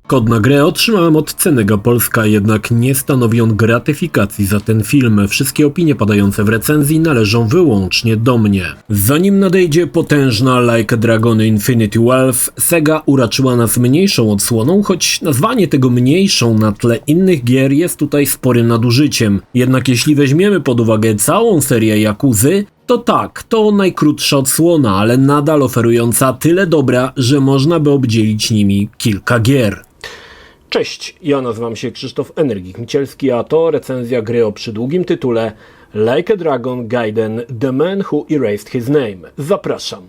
Kod na grę otrzymałem od Cenega Polska, jednak nie stanowi on gratyfikacji za ten film. Wszystkie opinie padające w recenzji należą wyłącznie do mnie. Zanim nadejdzie potężna Like a Dragon Infinity Wealth, Sega uraczyła nas mniejszą odsłoną, choć nazwanie tego mniejszą na tle innych gier jest tutaj sporym nadużyciem. Jednak jeśli weźmiemy pod uwagę całą serię Yakuzy, to tak, to najkrótsza odsłona, ale nadal oferująca tyle dobra, że można by obdzielić nimi kilka gier. Cześć, ja nazywam się Krzysztof Energik-Micielski, a to recenzja gry o przydługim tytule Like a Dragon Gaiden The Man Who Erased His Name. Zapraszam.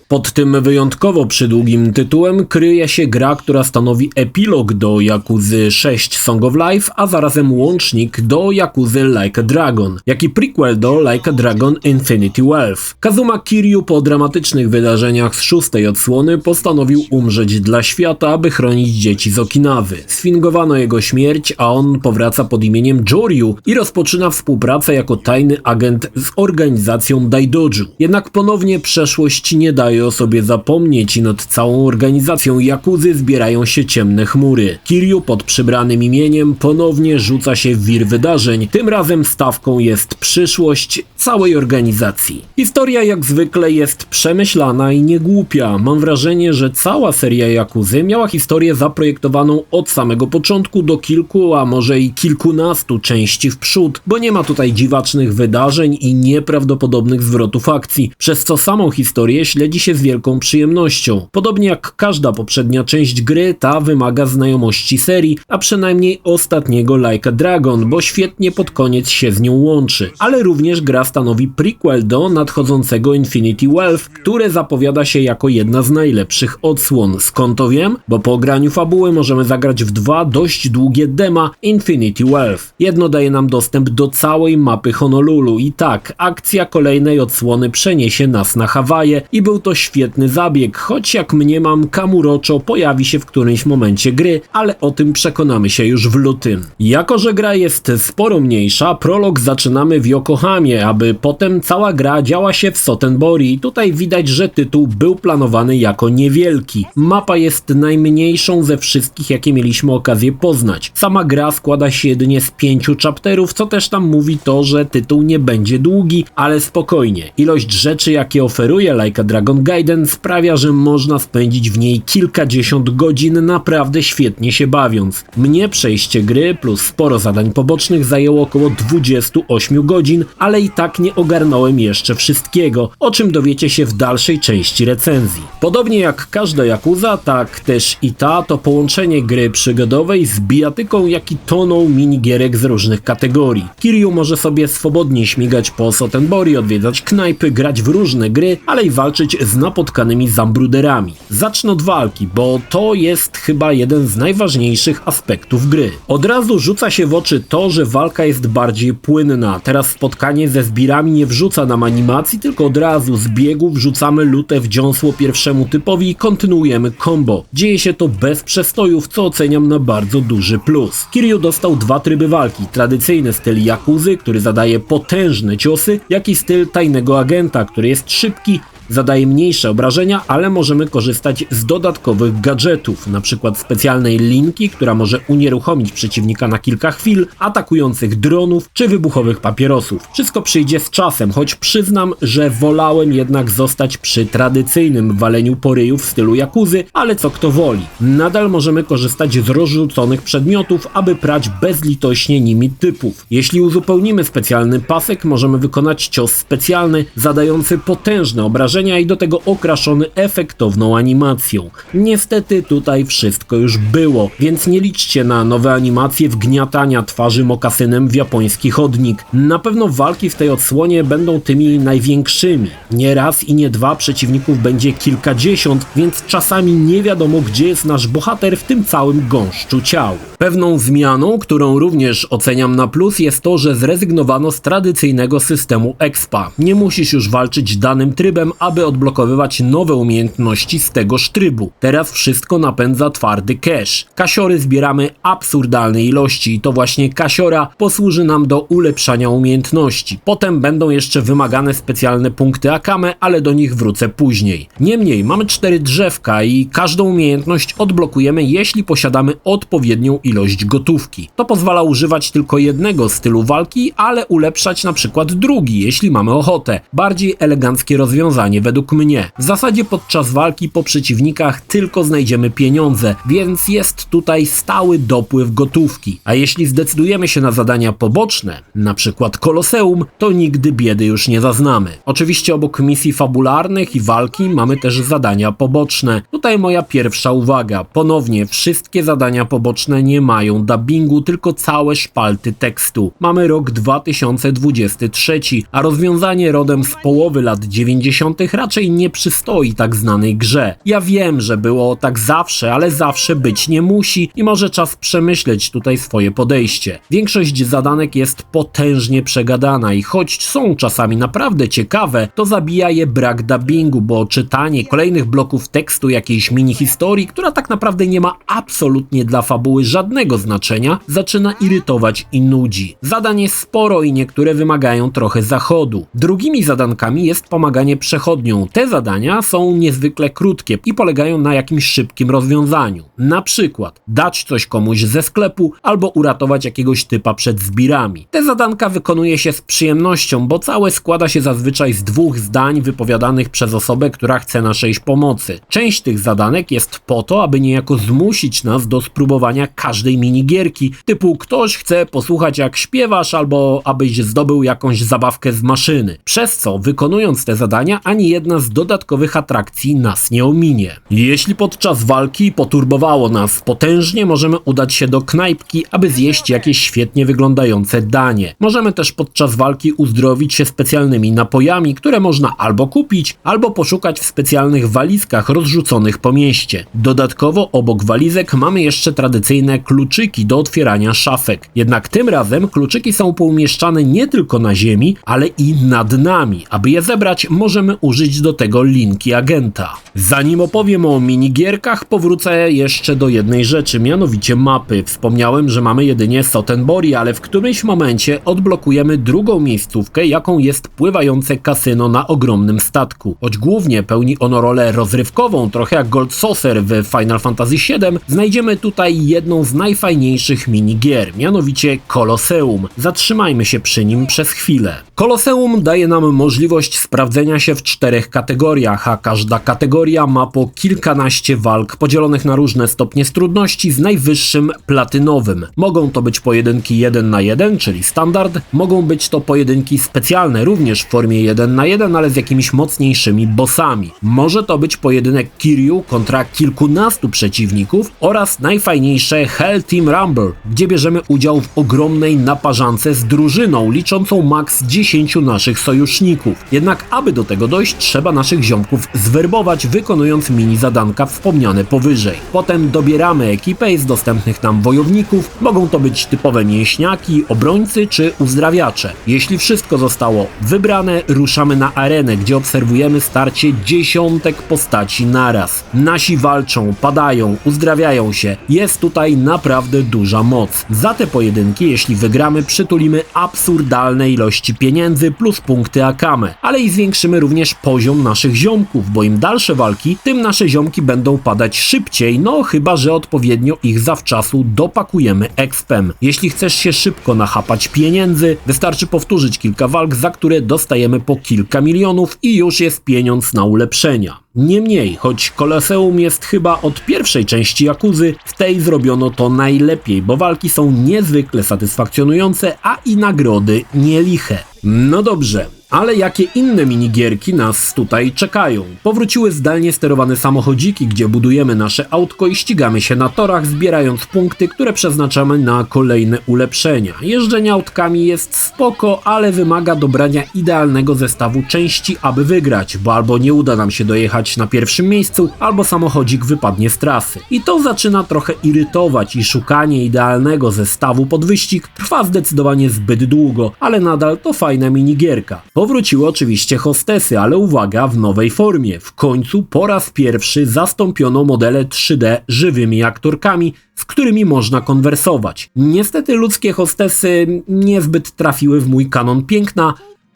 Pod tym wyjątkowo przydługim tytułem kryje się gra, która stanowi epilog do Yakuzy 6 Song of Life, a zarazem łącznik do Yakuzy Like a Dragon, jak i prequel do Like a Dragon Infinity Wealth. Kazuma Kiryu po dramatycznych wydarzeniach z szóstej odsłony postanowił umrzeć dla świata, aby chronić dzieci z Okinawy. Sfingowano jego śmierć, a on powraca pod imieniem Joryu i rozpoczyna współpracę jako tajny agent z organizacją Daidoju. Jednak ponownie przeszłość nie daje o sobie zapomnieć i nad całą organizacją Yakuzy zbierają się ciemne chmury. Kiryu pod przybranym imieniem ponownie rzuca się w wir wydarzeń. Tym razem stawką jest przyszłość całej organizacji. Historia jak zwykle jest przemyślana i niegłupia. Mam wrażenie, że cała seria Yakuzy miała historię zaprojektowaną od samego początku do kilku, a może i kilkunastu części w przód, bo nie ma tutaj dziwacznych wydarzeń i nieprawdopodobnych zwrotów akcji, przez co samą historię śledzi się z wielką przyjemnością. Podobnie jak każda poprzednia część gry, ta wymaga znajomości serii, a przynajmniej ostatniego Like a Dragon, bo świetnie pod koniec się z nią łączy. Ale również gra stanowi prequel do nadchodzącego Infinity Wealth, które zapowiada się jako jedna z najlepszych odsłon. Skąd to wiem? Bo po ograniu fabuły możemy zagrać w dwa dość długie dema Infinity Wealth. Jedno daje nam dostęp do całej mapy Honolulu i tak, akcja kolejnej odsłony przeniesie nas na Hawaje i był to świetny zabieg, choć jak mniemam Kamurocho pojawi się w którymś momencie gry, ale o tym przekonamy się już w lutym. Jako że gra jest sporo mniejsza, prolog zaczynamy w Yokohamie, aby potem cała gra działa się w Sotenbori i tutaj widać, że tytuł był planowany jako niewielki. Mapa jest najmniejszą ze wszystkich, jakie mieliśmy okazję poznać. Sama gra składa się jedynie z 5 chapterów, co też tam mówi to, że tytuł nie będzie długi, ale spokojnie. Ilość rzeczy, jakie oferuje Like a Dragon Gaiden sprawia, że można spędzić w niej kilkadziesiąt godzin naprawdę świetnie się bawiąc. Mnie przejście gry plus sporo zadań pobocznych zajęło około 28 godzin, ale i tak nie ogarnąłem jeszcze wszystkiego, o czym dowiecie się w dalszej części recenzji. Podobnie jak każda Yakuza, tak też i ta to połączenie gry przygodowej z bijatyką, jak i toną minigierek z różnych kategorii. Kiryu może sobie swobodnie śmigać po Sotenbori, odwiedzać knajpy, grać w różne gry, ale i walczyć z napotkanymi zambruderami. Zacznę od walki, bo to jest chyba jeden z najważniejszych aspektów gry. Od razu rzuca się w oczy to, że walka jest bardziej płynna. Teraz spotkanie ze zbirami nie wrzuca nam animacji, tylko od razu z biegu wrzucamy lutę w dziąsło pierwszemu typowi i kontynuujemy combo. Dzieje się to bez przestojów, co oceniam na bardzo duży plus. Kiryu dostał dwa tryby walki. Tradycyjny styl Yakuzy, który zadaje potężne ciosy, jak i styl tajnego agenta, który jest szybki, zadaje mniejsze obrażenia, ale możemy korzystać z dodatkowych gadżetów, np. specjalnej linki, która może unieruchomić przeciwnika na kilka chwil, atakujących dronów czy wybuchowych papierosów. Wszystko przyjdzie z czasem, choć przyznam, że wolałem jednak zostać przy tradycyjnym waleniu po ryju w stylu Yakuzy, ale co kto woli. Nadal możemy korzystać z rozrzuconych przedmiotów, aby prać bezlitośnie nimi typów. Jeśli uzupełnimy specjalny pasek, możemy wykonać cios specjalny, zadający potężne obrażenia i do tego okraszony efektowną animacją. Niestety tutaj wszystko już było, więc nie liczcie na nowe animacje wgniatania twarzy mokasynem w japoński chodnik. Na pewno walki w tej odsłonie będą tymi największymi. Nie raz i nie dwa przeciwników będzie kilkadziesiąt, więc czasami nie wiadomo, gdzie jest nasz bohater w tym całym gąszczu ciał. Pewną zmianą, którą również oceniam na plus, jest to, że zrezygnowano z tradycyjnego systemu expa. Nie musisz już walczyć danym trybem, aby odblokowywać nowe umiejętności z tegoż trybu. Teraz wszystko napędza twardy cache. Kasiory zbieramy absurdalnej ilości i to właśnie kasiora posłuży nam do ulepszania umiejętności. Potem będą jeszcze wymagane specjalne punkty Akame, ale do nich wrócę później. Niemniej mamy 4 drzewka i każdą umiejętność odblokujemy, jeśli posiadamy odpowiednią ilość gotówki. To pozwala używać tylko jednego stylu walki, ale ulepszać na przykład drugi, jeśli mamy ochotę. Bardziej eleganckie rozwiązanie według mnie. W zasadzie podczas walki po przeciwnikach tylko znajdziemy pieniądze, więc jest tutaj stały dopływ gotówki. A jeśli zdecydujemy się na zadania poboczne, na przykład Koloseum, to nigdy biedy już nie zaznamy. Oczywiście obok misji fabularnych i walki mamy też zadania poboczne. Tutaj moja pierwsza uwaga. Ponownie, wszystkie zadania poboczne nie mają dubbingu, tylko całe szpalty tekstu. Mamy rok 2023, a rozwiązanie rodem z połowy lat 90. raczej nie przystoi tak znanej grze. Ja wiem, że było tak zawsze, ale zawsze być nie musi i może czas przemyśleć tutaj swoje podejście. Większość zadanek jest potężnie przegadana i choć są czasami naprawdę ciekawe, to zabija je brak dubbingu, bo czytanie kolejnych bloków tekstu jakiejś mini historii, która tak naprawdę nie ma absolutnie dla fabuły żadnego znaczenia, zaczyna irytować i nudzi. Zadań jest sporo i niektóre wymagają trochę zachodu. Drugimi zadankami jest pomaganie przechodniom. Te zadania są niezwykle krótkie i polegają na jakimś szybkim rozwiązaniu. Na przykład dać coś komuś ze sklepu albo uratować jakiegoś typa przed zbirami. Te zadanka wykonuje się z przyjemnością, bo całe składa się zazwyczaj z 2 zdań wypowiadanych przez osobę, która chce naszej pomocy. Część tych zadanek jest po to, aby niejako zmusić nas do spróbowania każdej minigierki, typu ktoś chce posłuchać jak śpiewasz albo abyś zdobył jakąś zabawkę z maszyny. Przez co wykonując te zadania ani jedna z dodatkowych atrakcji nas nie ominie. Jeśli podczas walki poturbowało nas potężnie, możemy udać się do knajpki, aby zjeść jakieś świetnie wyglądające danie. Możemy też podczas walki uzdrowić się specjalnymi napojami, które można albo kupić, albo poszukać w specjalnych walizkach rozrzuconych po mieście. Dodatkowo obok walizek mamy jeszcze tradycyjne kluczyki do otwierania szafek. Jednak tym razem kluczyki są poumieszczane nie tylko na ziemi, ale i nad nami. Aby je zebrać, możemy użyć do tego linki agenta. Zanim opowiem o minigierkach, powrócę jeszcze do jednej rzeczy, mianowicie mapy. Wspomniałem, że mamy jedynie Sotenbori, ale w którymś momencie odblokujemy drugą miejscówkę, jaką jest pływające kasyno na ogromnym statku. Choć głównie pełni ono rolę rozrywkową, trochę jak Gold Saucer w Final Fantasy VII, znajdziemy tutaj jedną z najfajniejszych minigier, mianowicie Koloseum. Zatrzymajmy się przy nim przez chwilę. Koloseum daje nam możliwość sprawdzenia się w 4 kategoriach, a każda kategoria ma po kilkanaście walk podzielonych na różne stopnie trudności z najwyższym platynowym. Mogą to być pojedynki 1 na 1, czyli standard, mogą być to pojedynki specjalne, również w formie 1 na 1, ale z jakimiś mocniejszymi bossami. Może to być pojedynek Kiryu kontra kilkunastu przeciwników oraz najfajniejsze Hell Team Rumble, gdzie bierzemy udział w ogromnej naparzance z drużyną liczącą maks 10 naszych sojuszników. Jednak aby do tego dojść, trzeba naszych ziomków zwerbować, wykonując mini zadanka wspomniane powyżej. Potem dobieramy ekipę z dostępnych nam wojowników. Mogą to być typowe mięśniaki, obrońcy czy uzdrawiacze. Jeśli wszystko zostało wybrane, ruszamy na arenę, gdzie obserwujemy starcie dziesiątek postaci naraz. Nasi walczą, padają, uzdrawiają się. Jest tutaj naprawdę duża moc. Za te pojedynki, jeśli wygramy, przytulimy absurdalne ilości pieniędzy plus punkty Akame, ale i zwiększymy również poziom naszych ziomków, bo im dalsze walki, tym nasze ziomki będą padać szybciej, no chyba że odpowiednio ich zawczasu dopakujemy expem. Jeśli chcesz się szybko nachapać pieniędzy, wystarczy powtórzyć kilka walk, za które dostajemy po kilka milionów i już jest pieniądz na ulepszenia. Niemniej, choć Koloseum jest chyba od pierwszej części Yakuzy, w tej zrobiono to najlepiej, bo walki są niezwykle satysfakcjonujące, a i nagrody nieliche. No dobrze, ale jakie inne minigierki nas tutaj czekają? Powróciły zdalnie sterowane samochodziki, gdzie budujemy nasze autko i ścigamy się na torach, zbierając punkty, które przeznaczamy na kolejne ulepszenia. Jeżdżenie autkami jest spoko, ale wymaga dobrania idealnego zestawu części, aby wygrać, bo albo nie uda nam się dojechać na pierwszym miejscu, albo samochodzik wypadnie z trasy. I to zaczyna trochę irytować i szukanie idealnego zestawu pod wyścig trwa zdecydowanie zbyt długo, ale nadal to fajna minigierka. Powróciły oczywiście hostesy, ale uwaga, w nowej formie. W końcu po raz pierwszy zastąpiono modele 3D żywymi aktorkami, z którymi można konwersować. Niestety ludzkie hostesy niezbyt trafiły w mój kanon piękna,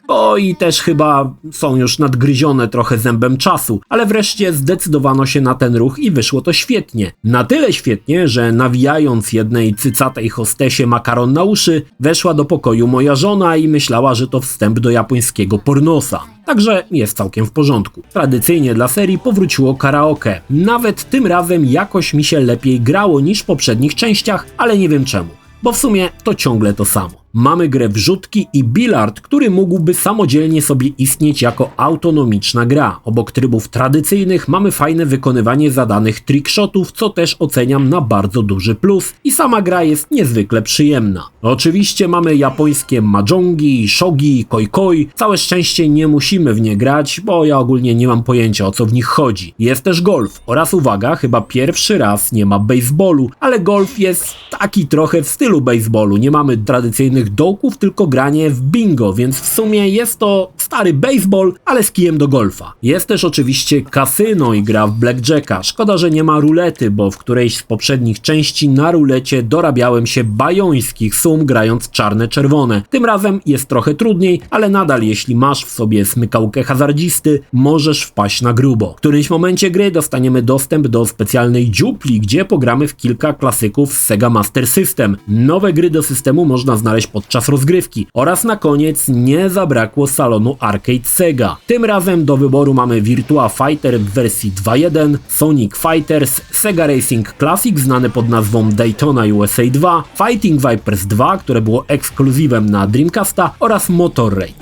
bo i też chyba są już nadgryzione trochę zębem czasu, ale wreszcie zdecydowano się na ten ruch i wyszło to świetnie. Na tyle świetnie, że nawijając jednej cycatej hostesie makaron na uszy, weszła do pokoju moja żona i myślała, że to wstęp do japońskiego pornosa. Także jest całkiem w porządku. Tradycyjnie dla serii powróciło karaoke. Nawet tym razem jakoś mi się lepiej grało niż w poprzednich częściach, ale nie wiem czemu. Bo w sumie to ciągle to samo. Mamy grę wrzutki i bilard, który mógłby samodzielnie sobie istnieć jako autonomiczna gra. Obok trybów tradycyjnych mamy fajne wykonywanie zadanych trickshotów, co też oceniam na bardzo duży plus i sama gra jest niezwykle przyjemna. Oczywiście mamy japońskie mahjongi, shogi, koi-koi. Całe szczęście nie musimy w nie grać, bo ja ogólnie nie mam pojęcia, o co w nich chodzi. Jest też golf oraz uwaga, chyba pierwszy raz nie ma baseballu, ale golf jest taki trochę w stylu baseballu. Nie mamy tradycyjnych dołków, tylko granie w bingo, więc w sumie jest to stary baseball, ale z kijem do golfa. Jest też oczywiście kasyno i gra w blackjacka. Szkoda, że nie ma rulety, bo w którejś z poprzednich części na rulecie dorabiałem się bajońskich sum grając czarne-czerwone. Tym razem jest trochę trudniej, ale nadal jeśli masz w sobie smykałkę hazardzisty, możesz wpaść na grubo. W którymś momencie gry dostaniemy dostęp do specjalnej dziupli, gdzie pogramy w kilka klasyków z Sega Master System. Nowe gry do systemu można znaleźć podczas rozgrywki oraz na koniec nie zabrakło salonu Arcade Sega. Tym razem do wyboru mamy Virtua Fighter w wersji 2.1, Sonic Fighters, Sega Racing Classic znane pod nazwą Daytona USA 2, Fighting Vipers 2, które było ekskluzywem na Dreamcasta oraz Motor Raid.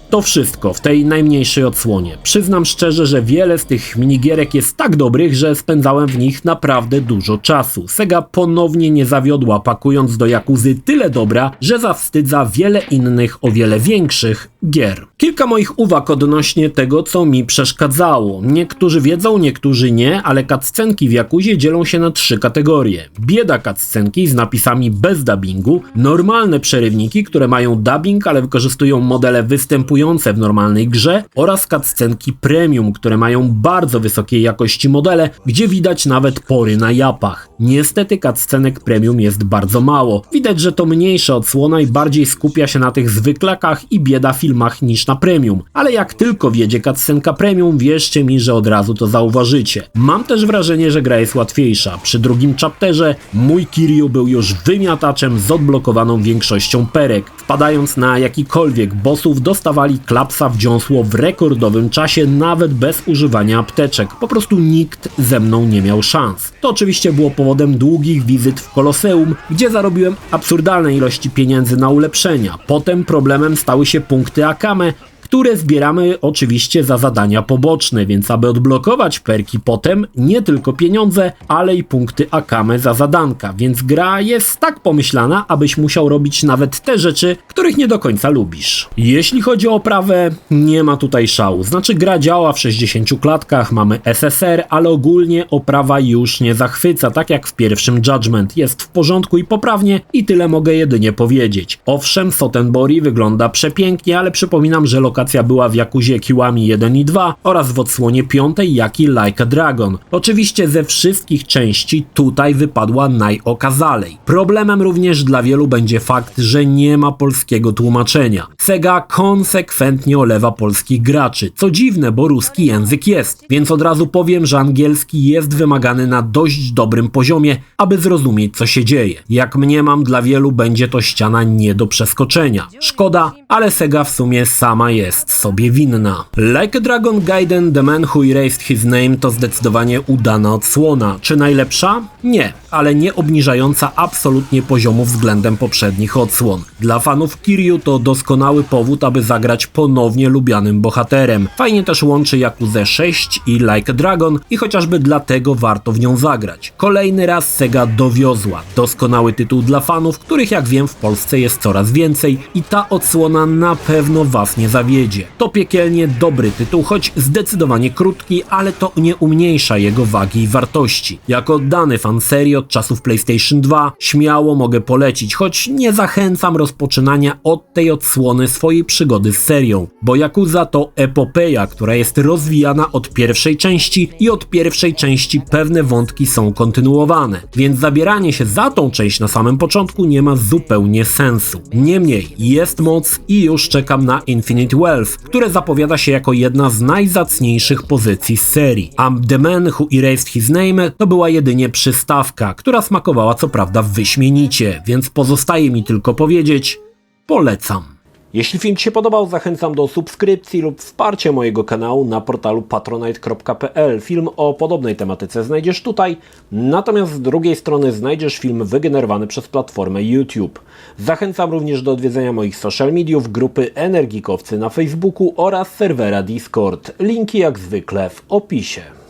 To wszystko w tej najmniejszej odsłonie. Przyznam szczerze, że wiele z tych minigierek jest tak dobrych, że spędzałem w nich naprawdę dużo czasu. Sega ponownie nie zawiodła, pakując do Yakuzy tyle dobra, że zawstydza wiele innych o wiele większych gier. Kilka moich uwag odnośnie tego, co mi przeszkadzało. Niektórzy wiedzą, niektórzy nie, ale cutscenki w Yakuzie dzielą się na 3 kategorie. Bieda cutscenki z napisami bez dubbingu, normalne przerywniki, które mają dubbing, ale wykorzystują modele występujące w normalnej grze oraz cutscenki premium, które mają bardzo wysokiej jakości modele, gdzie widać nawet pory na japach. Niestety cutscenek premium jest bardzo mało. Widać, że to mniejsza odsłona i bardziej skupia się na tych zwyklakach i bieda filmach niż na premium. Ale jak tylko wjedzie cutscenka premium, wierzcie mi, że od razu to zauważycie. Mam też wrażenie, że gra jest łatwiejsza. Przy drugim chapterze mój Kiryu był już wymiataczem z odblokowaną większością perek. Wpadając na jakikolwiek bossów dostawali klapsa w dziąsło w rekordowym czasie, nawet bez używania apteczek. Po prostu nikt ze mną nie miał szans. To oczywiście było powodem długich wizyt w Koloseum, gdzie zarobiłem absurdalne ilości pieniędzy na ulepszenia. Potem problemem stały się punkty Akame, które zbieramy oczywiście za zadania poboczne, więc aby odblokować perki potem, nie tylko pieniądze, ale i punkty Akame za zadanka, więc gra jest tak pomyślana, abyś musiał robić nawet te rzeczy, których nie do końca lubisz. Jeśli chodzi o oprawę, nie ma tutaj szału, znaczy gra działa w 60 klatkach, mamy SSR, ale ogólnie oprawa już nie zachwyca, tak jak w pierwszym Judgment, jest w porządku i poprawnie i tyle mogę jedynie powiedzieć. Owszem, Sotenbori wygląda przepięknie, ale przypominam, że lokacja była w Yakuzie Kiwami 1 i 2 oraz w odsłonie 5, jak i Like a Dragon. Oczywiście ze wszystkich części tutaj wypadła najokazalej. Problemem również dla wielu będzie fakt, że nie ma polskiego tłumaczenia. Sega konsekwentnie olewa polskich graczy, co dziwne, bo ruski język jest, więc od razu powiem, że angielski jest wymagany na dość dobrym poziomie, aby zrozumieć, co się dzieje. Jak mniemam, dla wielu będzie to ściana nie do przeskoczenia. Szkoda, ale Sega w sumie sama jest sobie winna. Like a Dragon Gaiden The Man Who Erased His Name to zdecydowanie udana odsłona. Czy najlepsza? Nie, ale nie obniżająca absolutnie poziomu względem poprzednich odsłon. Dla fanów Kiryu to doskonały powód, aby zagrać ponownie lubianym bohaterem. Fajnie też łączy Yakuzę 6 i Like a Dragon i chociażby dlatego warto w nią zagrać. Kolejny raz Sega dowiozła. Doskonały tytuł dla fanów, których jak wiem w Polsce jest coraz więcej i ta odsłona na pewno was nie zawiedzie. zapowiedzie. To piekielnie dobry tytuł, choć zdecydowanie krótki, ale to nie umniejsza jego wagi i wartości. Jako oddany fan serii od czasów PlayStation 2 śmiało mogę polecić, choć nie zachęcam rozpoczynania od tej odsłony swojej przygody z serią, bo Yakuza to epopeja, która jest rozwijana od pierwszej części i od pierwszej części pewne wątki są kontynuowane, więc zabieranie się za tą część na samym początku nie ma zupełnie sensu. Niemniej jest moc i już czekam na Infinite Wealth, które zapowiada się jako jedna z najzacniejszych pozycji z serii. A The Man Who Erased His Name to była jedynie przystawka, która smakowała co prawda wyśmienicie, więc pozostaje mi tylko powiedzieć: polecam. Jeśli film Ci się podobał, zachęcam do subskrypcji lub wsparcia mojego kanału na portalu patronite.pl. Film o podobnej tematyce znajdziesz tutaj, natomiast z drugiej strony znajdziesz film wygenerowany przez platformę YouTube. Zachęcam również do odwiedzenia moich social mediów, grupy Energikowcy na Facebooku oraz serwera Discord. Linki jak zwykle w opisie.